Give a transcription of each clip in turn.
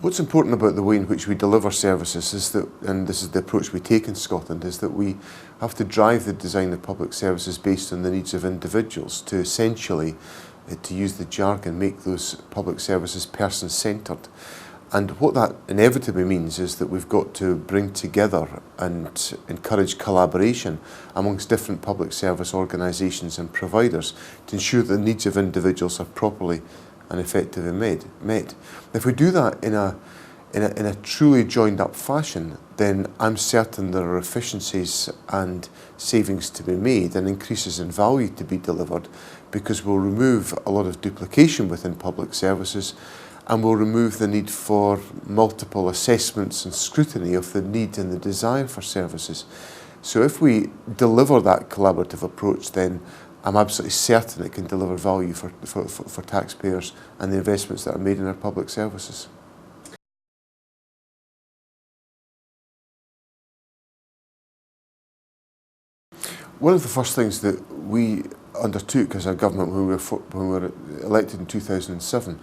What's important about the way in which we deliver services is that, and this is the approach we take in Scotland, is that we have to drive the design of public services based on the needs of individuals to essentially, to use the jargon, make those public services person-centred. And what that inevitably means is that we've got to bring together and encourage collaboration amongst different public service organisations and providers to ensure that the needs of individuals are properly and effectively met. If we do that in a truly joined up fashion, then I'm certain there are efficiencies and savings to be made and increases in value to be delivered, because we'll remove a lot of duplication within public services and we'll remove the need for multiple assessments and scrutiny of the need and the desire for services. So if we deliver that collaborative approach, then I'm absolutely certain it can deliver value for taxpayers and the investments that are made in our public services. One of the first things that we undertook as a government when we were elected in 2007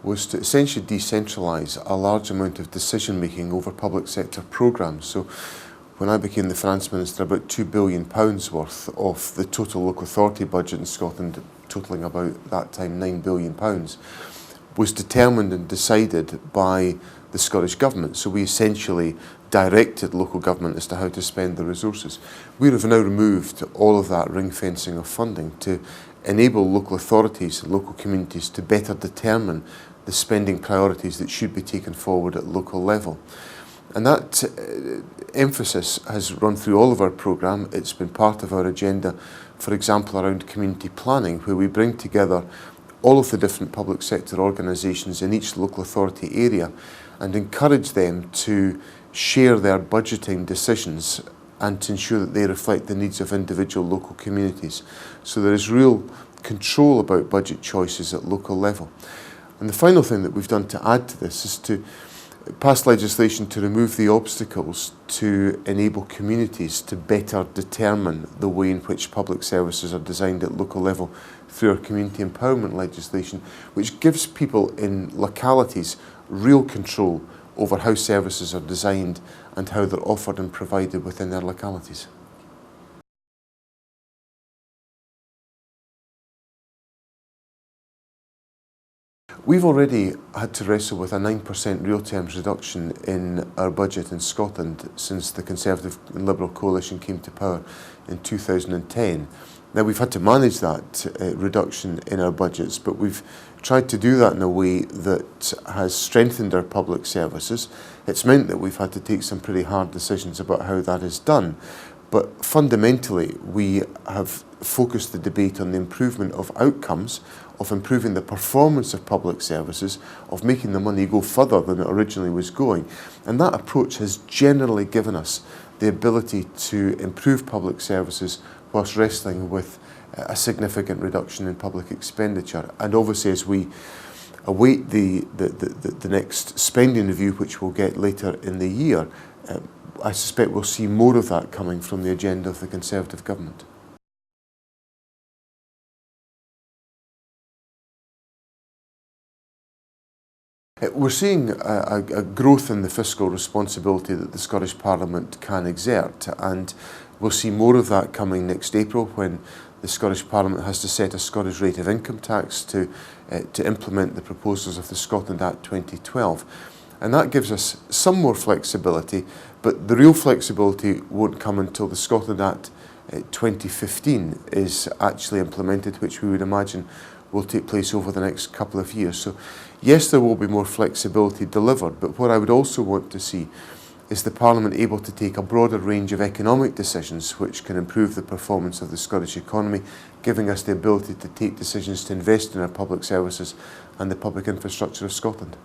was to essentially decentralise a large amount of decision making over public sector programmes. So when I became the Finance Minister, about £2 billion worth of the total local authority budget in Scotland, totalling about that time £9 billion, was determined and decided by the Scottish Government. So we essentially directed local government as to how to spend the resources. We have now removed all of that ring fencing of funding to enable local authorities and local communities to better determine the spending priorities that should be taken forward at local level. And that emphasis has run through all of our programme. It's been part of our agenda, for example, around community planning, where we bring together all of the different public sector organisations in each local authority area and encourage them to share their budgeting decisions and to ensure that they reflect the needs of individual local communities. So there is real control about budget choices at local level. And the final thing that we've done to add to this is to pass legislation to remove the obstacles to enable communities to better determine the way in which public services are designed at local level through our community empowerment legislation, which gives people in localities real control over how services are designed and how they're offered and provided within their localities. We've already had to wrestle with a 9% real terms reduction in our budget in Scotland since the Conservative and Liberal coalition came to power in 2010. Now we've had to manage that reduction in our budgets, but we've tried to do that in a way that has strengthened our public services. It's meant that we've had to take some pretty hard decisions about how that is done. But fundamentally, we have focused the debate on the improvement of outcomes, of improving the performance of public services, of making the money go further than it originally was going. And that approach has generally given us the ability to improve public services whilst wrestling with a significant reduction in public expenditure. And obviously, as we await the next spending review, which we'll get later in the year, I suspect we'll see more of that coming from the agenda of the Conservative government. We're seeing a growth in the fiscal responsibility that the Scottish Parliament can exert, and we'll see more of that coming next April when the Scottish Parliament has to set a Scottish rate of income tax to implement the proposals of the Scotland Act 2012. And that gives us some more flexibility, but the real flexibility won't come until the Scotland Act 2015 is actually implemented, which we would imagine will take place over the next couple of years. So yes, there will be more flexibility delivered, but what I would also want to see is the Parliament able to take a broader range of economic decisions which can improve the performance of the Scottish economy, giving us the ability to take decisions to invest in our public services and the public infrastructure of Scotland.